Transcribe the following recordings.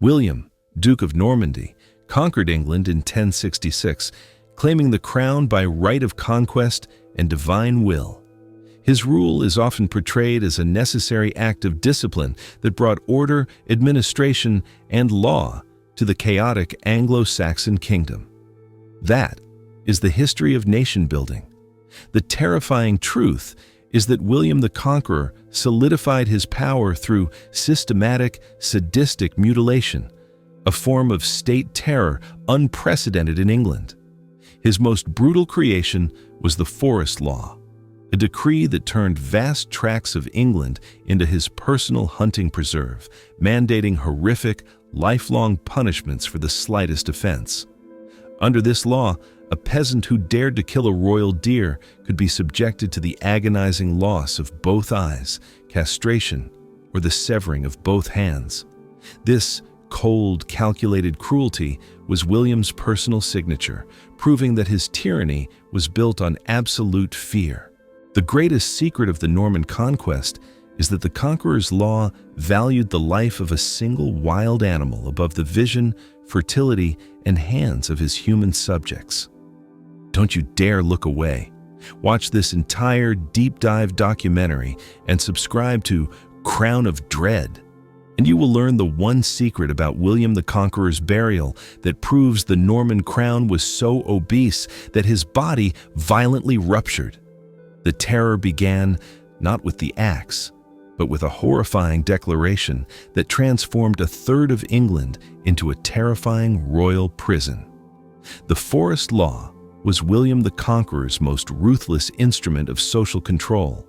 William, Duke of Normandy, conquered England in 1066, claiming the crown by right of conquest and divine will. His rule is often portrayed as a necessary act of discipline that brought order, administration, and law to the chaotic Anglo-Saxon kingdom. That is the history of nation-building. The terrifying truth is that William the Conqueror solidified his power through systematic, sadistic mutilation, a form of state terror unprecedented in England. His most brutal creation was the Forest Law, a decree that turned vast tracts of England into his personal hunting preserve, mandating horrific, lifelong punishments for the slightest offense. Under this law, a peasant who dared to kill a royal deer could be subjected to the agonizing loss of both eyes, castration, or the severing of both hands. This cold, calculated cruelty was William's personal signature, proving that his tyranny was built on absolute fear. The greatest secret of the Norman conquest is that the conqueror's law valued the life of a single wild animal above the vision, fertility, and hands of his human subjects. Don't you dare look away. Watch this entire deep-dive documentary and subscribe to Crown of Dread, and you will learn the one secret about William the Conqueror's burial that proves the Norman crown was so obese that his body violently ruptured. The terror began not with the axe, but with a horrifying declaration that transformed a third of England into a terrifying royal prison. The Forest Law was William the Conqueror's most ruthless instrument of social control.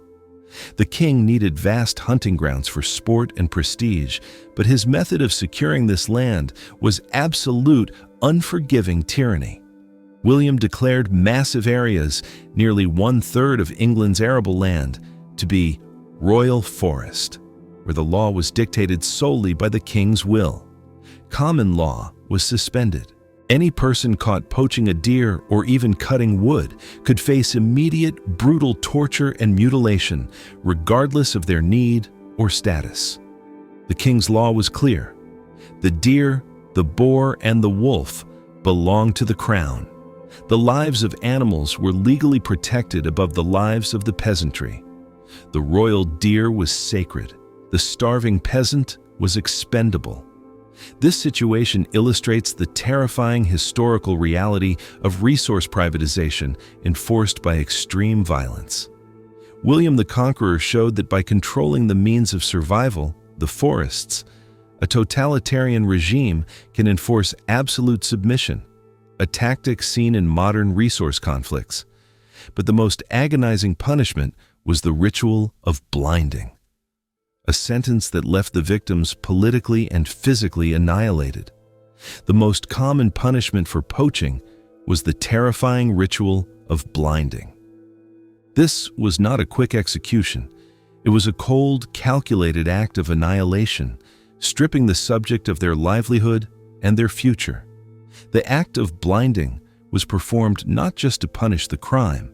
The king needed vast hunting grounds for sport and prestige, but his method of securing this land was absolute, unforgiving tyranny. William declared massive areas, nearly one-third of England's arable land, to be royal forest, where the law was dictated solely by the king's will. Common law was suspended. Any person caught poaching a deer or even cutting wood could face immediate, brutal torture and mutilation, regardless of their need or status. The king's law was clear. The deer, the boar, and the wolf belonged to the crown. The lives of animals were legally protected above the lives of the peasantry. The royal deer was sacred. The starving peasant was expendable. This situation illustrates the terrifying historical reality of resource privatization enforced by extreme violence. William the Conqueror showed that by controlling the means of survival, the forests, a totalitarian regime can enforce absolute submission, a tactic seen in modern resource conflicts. But the most agonizing punishment was the ritual of blinding, a sentence that left the victims politically and physically annihilated. The most common punishment for poaching was the terrifying ritual of blinding. This was not a quick execution. It was a cold, calculated act of annihilation, stripping the subject of their livelihood and their future. The act of blinding was performed not just to punish the crime,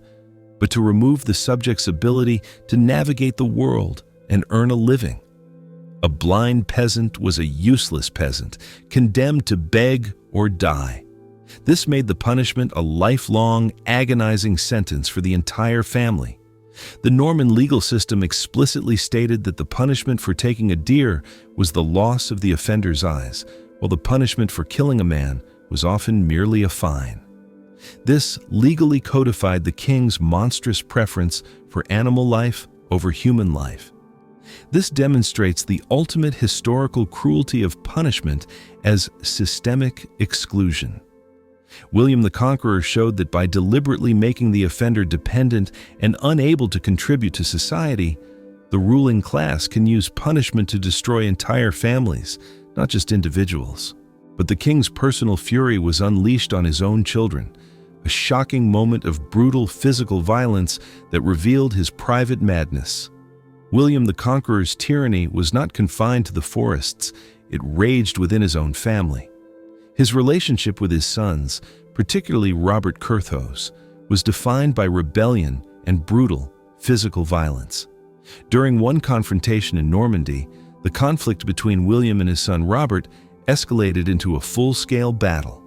but to remove the subject's ability to navigate the world and earn a living. A blind peasant was a useless peasant, condemned to beg or die. This made the punishment a lifelong, agonizing sentence for the entire family. The Norman legal system explicitly stated that the punishment for taking a deer was the loss of the offender's eyes, while the punishment for killing a man was often merely a fine. This legally codified the king's monstrous preference for animal life over human life. This demonstrates the ultimate historical cruelty of punishment as systemic exclusion. William the Conqueror showed that by deliberately making the offender dependent and unable to contribute to society, the ruling class can use punishment to destroy entire families, not just individuals. But the king's personal fury was unleashed on his own children, a shocking moment of brutal physical violence that revealed his private madness. William the Conqueror's tyranny was not confined to the forests, it raged within his own family. His relationship with his sons, particularly Robert Curthose, was defined by rebellion and brutal physical violence. During one confrontation in Normandy, the conflict between William and his son Robert escalated into a full-scale battle.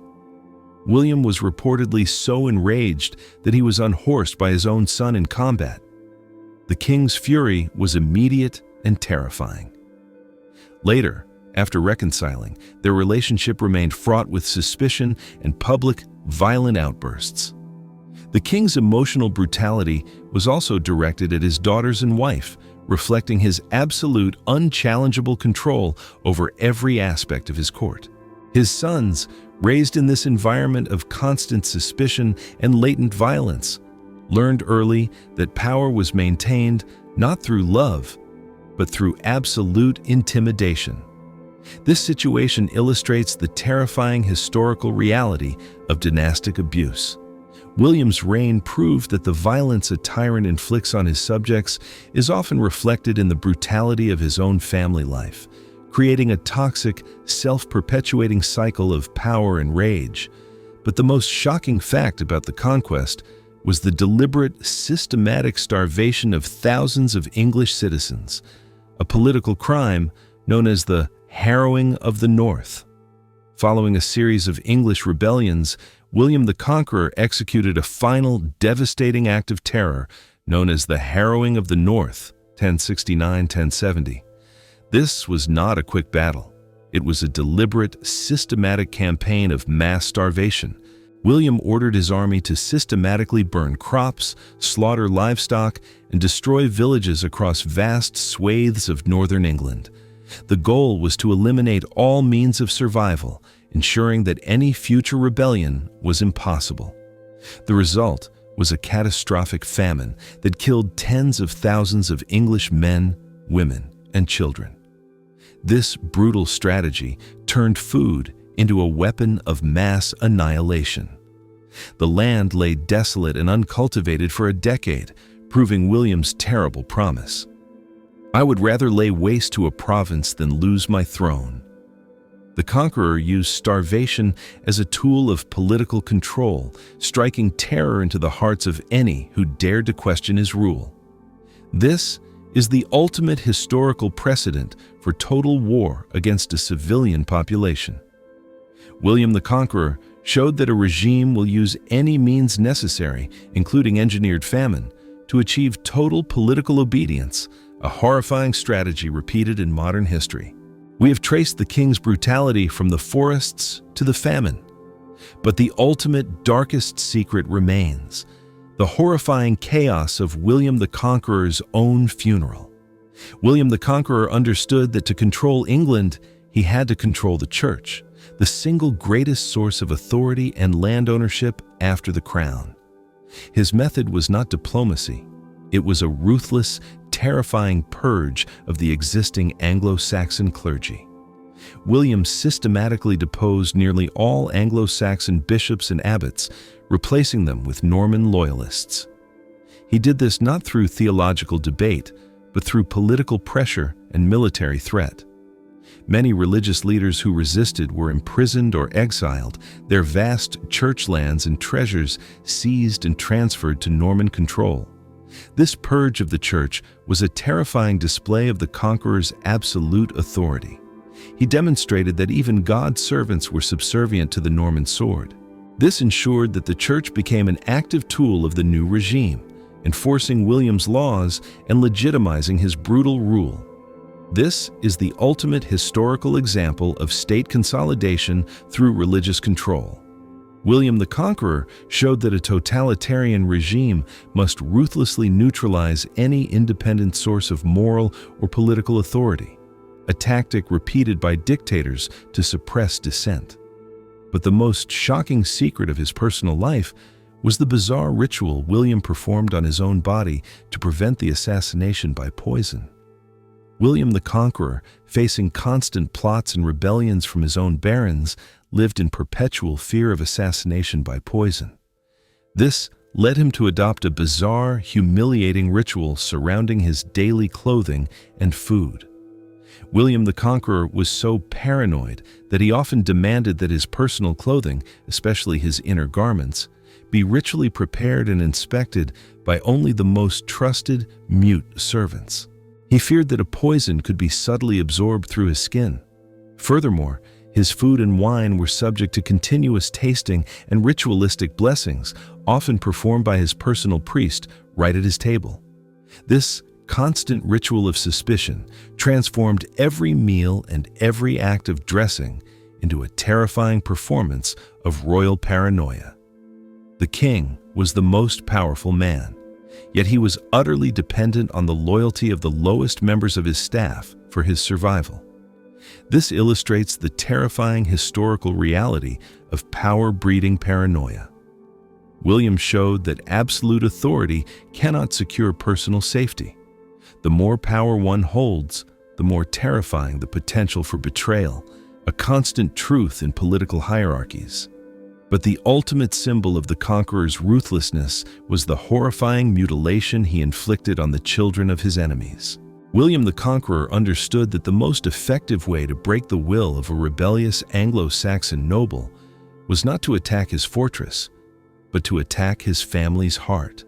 William was reportedly so enraged that he was unhorsed by his own son in combat. The king's fury was immediate and terrifying. Later, after reconciling, their relationship remained fraught with suspicion and public, violent outbursts. The king's emotional brutality was also directed at his daughters and wife, reflecting his absolute, unchallengeable control over every aspect of his court. His sons, raised in this environment of constant suspicion and latent violence, learned early that power was maintained not through love, but through absolute intimidation. This situation illustrates the terrifying historical reality of dynastic abuse. William's reign proved that the violence a tyrant inflicts on his subjects is often reflected in the brutality of his own family life, creating a toxic, self-perpetuating cycle of power and rage. But the most shocking fact about the conquest was the deliberate, systematic starvation of thousands of English citizens, a political crime known as the Harrowing of the North. Following a series of English rebellions, William the Conqueror executed a final, devastating act of terror known as the Harrowing of the North, 1069–1070. This was not a quick battle. It was a deliberate, systematic campaign of mass starvation. William ordered his army to systematically burn crops, slaughter livestock, and destroy villages across vast swathes of northern England. The goal was to eliminate all means of survival, ensuring that any future rebellion was impossible. The result was a catastrophic famine that killed tens of thousands of English men, women, and children. This brutal strategy turned food into a weapon of mass annihilation. The land lay desolate and uncultivated for a decade, proving William's terrible promise. "I would rather lay waste to a province than lose my throne." The conqueror used starvation as a tool of political control, striking terror into the hearts of any who dared to question his rule. This is the ultimate historical precedent for total war against a civilian population. William the Conqueror showed that a regime will use any means necessary, including engineered famine, to achieve total political obedience, a horrifying strategy repeated in modern history. We have traced the king's brutality from the forests to the famine. But the ultimate, darkest secret remains: the horrifying chaos of William the Conqueror's own funeral. William the Conqueror understood that to control England, he had to control the church, the single greatest source of authority and land ownership after the crown. His method was not diplomacy. It was a ruthless, terrifying purge of the existing Anglo-Saxon clergy. William systematically deposed nearly all Anglo-Saxon bishops and abbots, replacing them with Norman loyalists. He did this not through theological debate, but through political pressure and military threat. Many religious leaders who resisted were imprisoned or exiled, their vast church lands and treasures seized and transferred to Norman control. This purge of the church was a terrifying display of the conqueror's absolute authority. He demonstrated that even God's servants were subservient to the Norman sword. This ensured that the church became an active tool of the new regime, enforcing William's laws and legitimizing his brutal rule. This is the ultimate historical example of state consolidation through religious control. William the Conqueror showed that a totalitarian regime must ruthlessly neutralize any independent source of moral or political authority, a tactic repeated by dictators to suppress dissent. But the most shocking secret of his personal life was the bizarre ritual William performed on his own body to prevent the assassination by poison. William the Conqueror, facing constant plots and rebellions from his own barons, lived in perpetual fear of assassination by poison. This led him to adopt a bizarre, humiliating ritual surrounding his daily clothing and food. William the Conqueror was so paranoid that he often demanded that his personal clothing, especially his inner garments, be ritually prepared and inspected by only the most trusted, mute servants. He feared that a poison could be subtly absorbed through his skin. Furthermore, His food and wine were subject to continuous tasting and ritualistic blessings, often performed by his personal priest right at his table. This constant ritual of suspicion transformed every meal and every act of dressing into a terrifying performance of royal paranoia. The king was the most powerful man, yet he was utterly dependent on the loyalty of the lowest members of his staff for his survival. This illustrates the terrifying historical reality of power-breeding paranoia. William showed that absolute authority cannot secure personal safety. The more power one holds, the more terrifying the potential for betrayal, a constant truth in political hierarchies. But the ultimate symbol of the conqueror's ruthlessness was the horrifying mutilation he inflicted on the children of his enemies. William the Conqueror understood that the most effective way to break the will of a rebellious Anglo-Saxon noble was not to attack his fortress, but to attack his family's heart.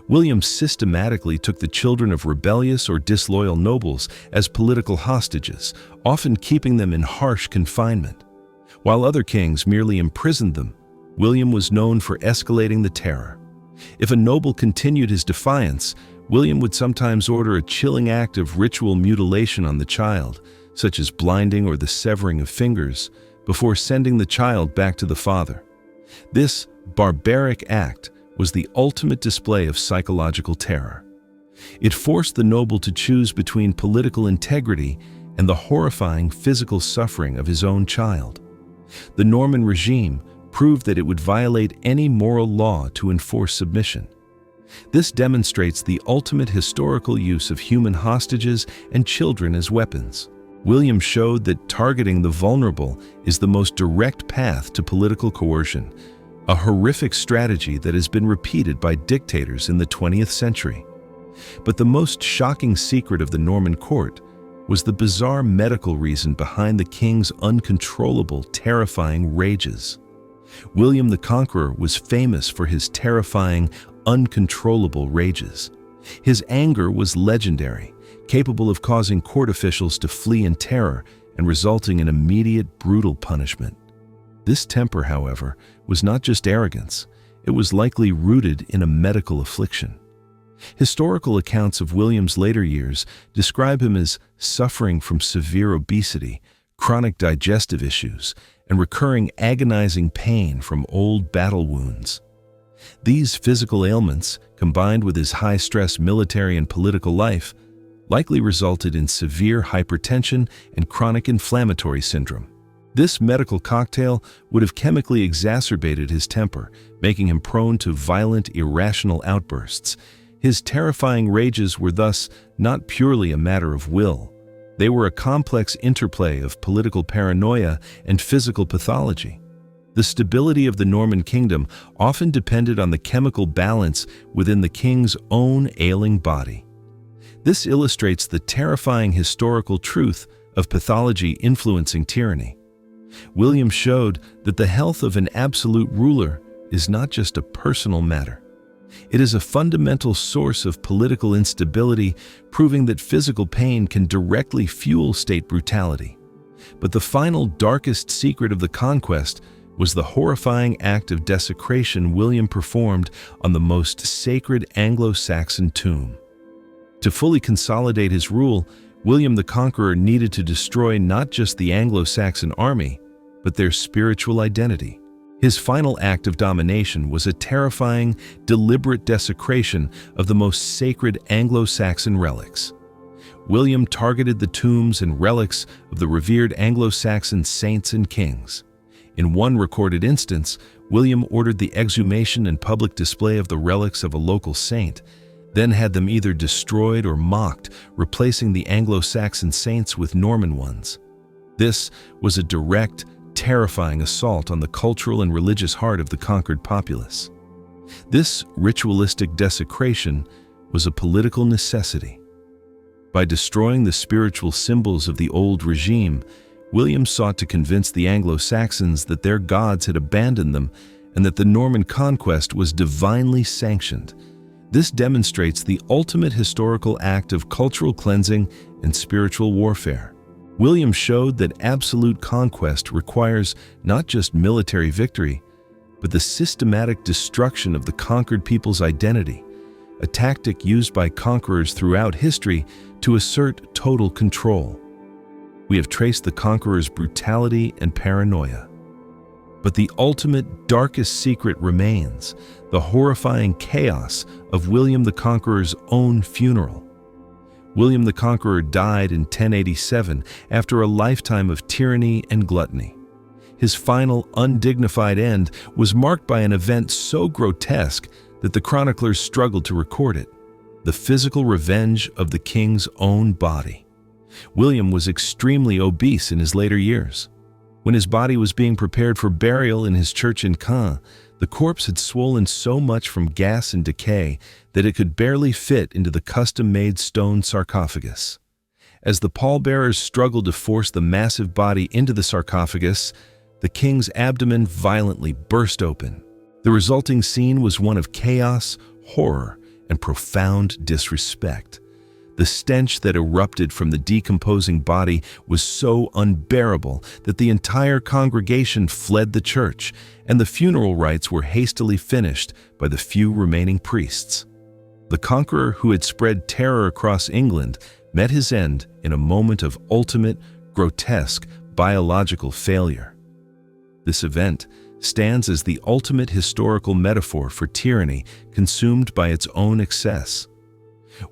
William systematically took the children of rebellious or disloyal nobles as political hostages, often keeping them in harsh confinement. While other kings merely imprisoned them, William was known for escalating the terror. If a noble continued his defiance, William would sometimes order a chilling act of ritual mutilation on the child, such as blinding or the severing of fingers, before sending the child back to the father. This barbaric act was the ultimate display of psychological terror. It forced the noble to choose between political integrity and the horrifying physical suffering of his own child. The Norman regime proved that it would violate any moral law to enforce submission. This demonstrates the ultimate historical use of human hostages and children as weapons. William showed that targeting the vulnerable is the most direct path to political coercion, a horrific strategy that has been repeated by dictators in the 20th century. But the most shocking secret of the Norman court was the bizarre medical reason behind the king's uncontrollable, terrifying rages. William the Conqueror was famous for his terrifying, uncontrollable rages. His anger was legendary, capable of causing court officials to flee in terror and resulting in immediate, brutal punishment. This temper, however, was not just arrogance. It was likely rooted in a medical affliction. Historical accounts of William's later years describe him as suffering from severe obesity, chronic digestive issues, and recurring agonizing pain from old battle wounds. These physical ailments, combined with his high-stress military and political life, likely resulted in severe hypertension and chronic inflammatory syndrome. This medical cocktail would have chemically exacerbated his temper, making him prone to violent, irrational outbursts. His terrifying rages were thus not purely a matter of will. They were a complex interplay of political paranoia and physical pathology. The stability of the Norman kingdom often depended on the chemical balance within the king's own ailing body. This illustrates the terrifying historical truth of pathology influencing tyranny. William showed that the health of an absolute ruler is not just a personal matter. It is a fundamental source of political instability, proving that physical pain can directly fuel state brutality. But the final darkest secret of the conquest was the horrifying act of desecration William performed on the most sacred Anglo-Saxon tomb. To fully consolidate his rule, William the Conqueror needed to destroy not just the Anglo-Saxon army, but their spiritual identity. His final act of domination was a terrifying, deliberate desecration of the most sacred Anglo-Saxon relics. William targeted the tombs and relics of the revered Anglo-Saxon saints and kings. In one recorded instance, William ordered the exhumation and public display of the relics of a local saint, then had them either destroyed or mocked, replacing the Anglo-Saxon saints with Norman ones. This was a direct, terrifying assault on the cultural and religious heart of the conquered populace. This ritualistic desecration was a political necessity. By destroying the spiritual symbols of the old regime, William sought to convince the Anglo-Saxons that their gods had abandoned them and that the Norman conquest was divinely sanctioned. This demonstrates the ultimate historical act of cultural cleansing and spiritual warfare. William showed that absolute conquest requires not just military victory, but the systematic destruction of the conquered people's identity, a tactic used by conquerors throughout history to assert total control. We have traced the conqueror's brutality and paranoia. But the ultimate, darkest secret remains, the horrifying chaos of William the Conqueror's own funeral. William the Conqueror died in 1087 after a lifetime of tyranny and gluttony. His final, undignified end was marked by an event so grotesque that the chroniclers struggled to record it: the physical revenge of the king's own body. William was extremely obese in his later years. When his body was being prepared for burial in his church in Caen, the corpse had swollen so much from gas and decay that it could barely fit into the custom-made stone sarcophagus. As the pallbearers struggled to force the massive body into the sarcophagus, the king's abdomen violently burst open. The resulting scene was one of chaos, horror, and profound disrespect. The stench that erupted from the decomposing body was so unbearable that the entire congregation fled the church, and the funeral rites were hastily finished by the few remaining priests. The conqueror who had spread terror across England met his end in a moment of ultimate, grotesque, biological failure. This event stands as the ultimate historical metaphor for tyranny consumed by its own excess.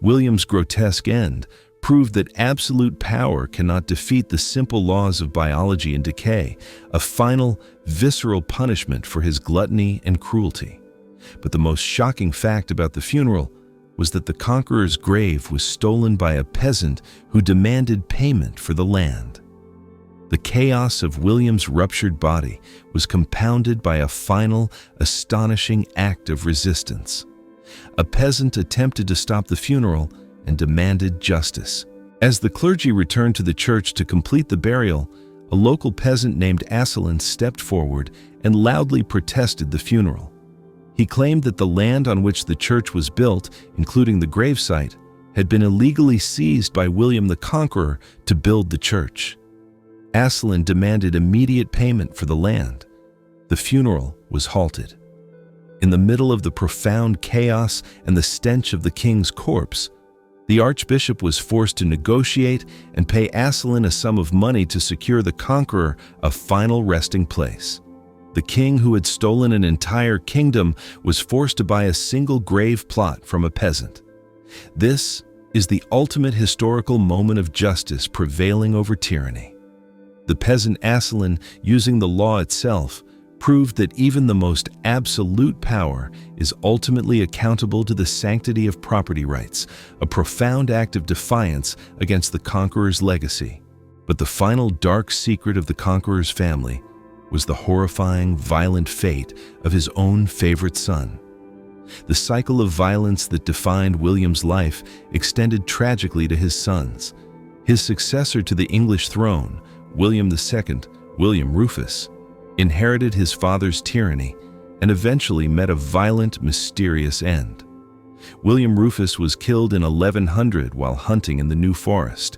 William's grotesque end proved that absolute power cannot defeat the simple laws of biology and decay, a final, visceral punishment for his gluttony and cruelty. But the most shocking fact about the funeral was that the conqueror's grave was stolen by a peasant who demanded payment for the land. The chaos of William's ruptured body was compounded by a final, astonishing act of resistance. A peasant attempted to stop the funeral and demanded justice. As the clergy returned to the church to complete the burial, a local peasant named Asselin stepped forward and loudly protested the funeral. He claimed that the land on which the church was built, including the gravesite, had been illegally seized by William the Conqueror to build the church. Asselin demanded immediate payment for the land. The funeral was halted. In the middle of the profound chaos and the stench of the king's corpse, the archbishop was forced to negotiate and pay Asselin a sum of money to secure the conqueror a final resting place. The king who had stolen an entire kingdom was forced to buy a single grave plot from a peasant. This is the ultimate historical moment of justice prevailing over tyranny. The peasant Asselin, using the law itself, proved that even the most absolute power is ultimately accountable to the sanctity of property rights, a profound act of defiance against the conqueror's legacy. But the final dark secret of the conqueror's family was the horrifying, violent fate of his own favorite son. The cycle of violence that defined William's life extended tragically to his sons. His successor to the English throne, William II, William Rufus, inherited his father's tyranny and eventually met a violent, mysterious end. William Rufus was killed in 1100 while hunting in the New Forest,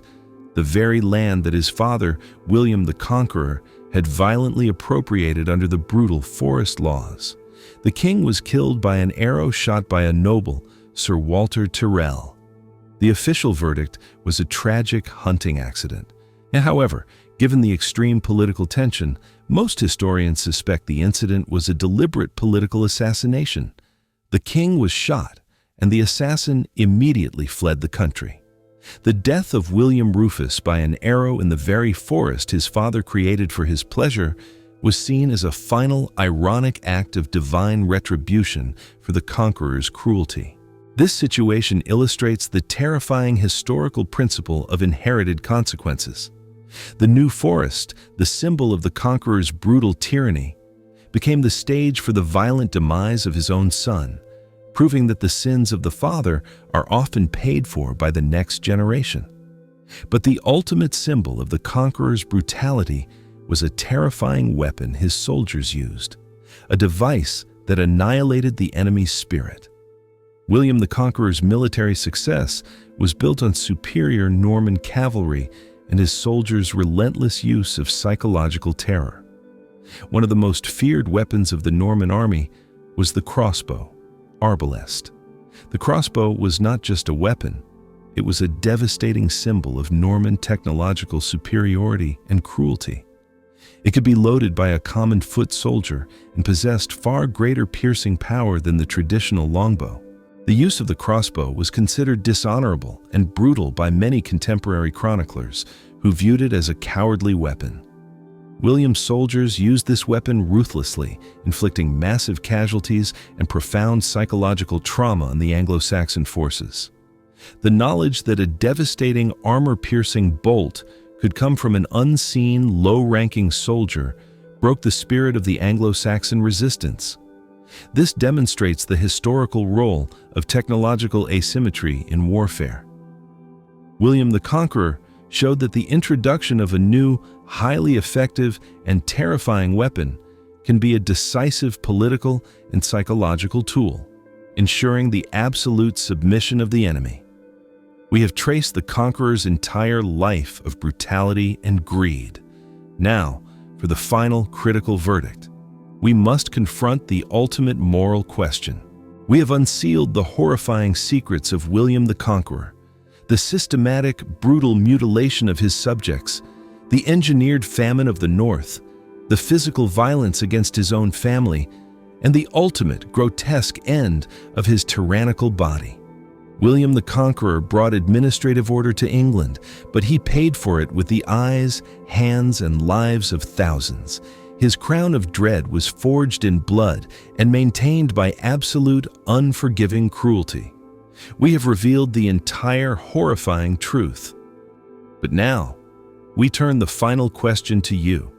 the very land that his father, William the Conqueror, had violently appropriated under the brutal forest laws. The king was killed by an arrow shot by a noble, Sir Walter Tyrrell. The official verdict was a tragic hunting accident. However, given the extreme political tension, most historians suspect the incident was a deliberate political assassination. The king was shot, and the assassin immediately fled the country. The death of William Rufus by an arrow in the very forest his father created for his pleasure was seen as a final, ironic act of divine retribution for the conqueror's cruelty. This situation illustrates the terrifying historical principle of inherited consequences. The New Forest, the symbol of the conqueror's brutal tyranny, became the stage for the violent demise of his own son, proving that the sins of the father are often paid for by the next generation. But the ultimate symbol of the conqueror's brutality was a terrifying weapon his soldiers used, a device that annihilated the enemy's spirit. William the Conqueror's military success was built on superior Norman cavalry and his soldiers' relentless use of psychological terror. One of the most feared weapons of the Norman army was the crossbow, arbalest. The crossbow was not just a weapon, it was a devastating symbol of Norman technological superiority and cruelty. It could be loaded by a common foot soldier and possessed far greater piercing power than the traditional longbow. The use of the crossbow was considered dishonorable and brutal by many contemporary chroniclers, who viewed it as a cowardly weapon. William's soldiers used this weapon ruthlessly, inflicting massive casualties and profound psychological trauma on the Anglo-Saxon forces. The knowledge that a devastating armor-piercing bolt could come from an unseen, low-ranking soldier broke the spirit of the Anglo-Saxon resistance. This demonstrates the historical role of technological asymmetry in warfare. William the Conqueror showed that the introduction of a new, highly effective and terrifying weapon can be a decisive political and psychological tool, ensuring the absolute submission of the enemy. We have traced the conqueror's entire life of brutality and greed. Now, for the final critical verdict, we must confront the ultimate moral question. We have unsealed the horrifying secrets of William the Conqueror, the systematic, brutal mutilation of his subjects, the engineered famine of the North, the physical violence against his own family, and the ultimate grotesque end of his tyrannical body. William the Conqueror brought administrative order to England, but he paid for it with the eyes, hands, and lives of thousands. His crown of dread was forged in blood and maintained by absolute, unforgiving cruelty. We have revealed the entire horrifying truth. But now, we turn the final question to you,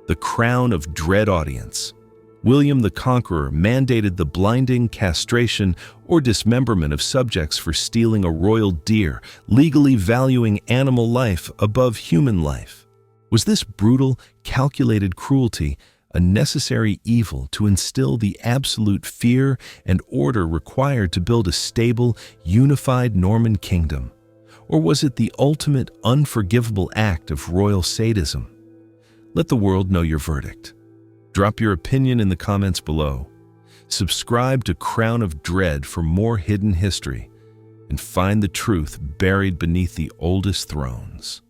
the crown of dread audience. William the Conqueror mandated the blinding castration or dismemberment of subjects for stealing a royal deer, legally valuing animal life above human life. Was this brutal, calculated cruelty a necessary evil to instill the absolute fear and order required to build a stable, unified Norman kingdom? Or was it the ultimate, unforgivable act of royal sadism? Let the world know your verdict. Drop your opinion in the comments below. Subscribe to Crown of Dread for more hidden history, and find the truth buried beneath the oldest thrones.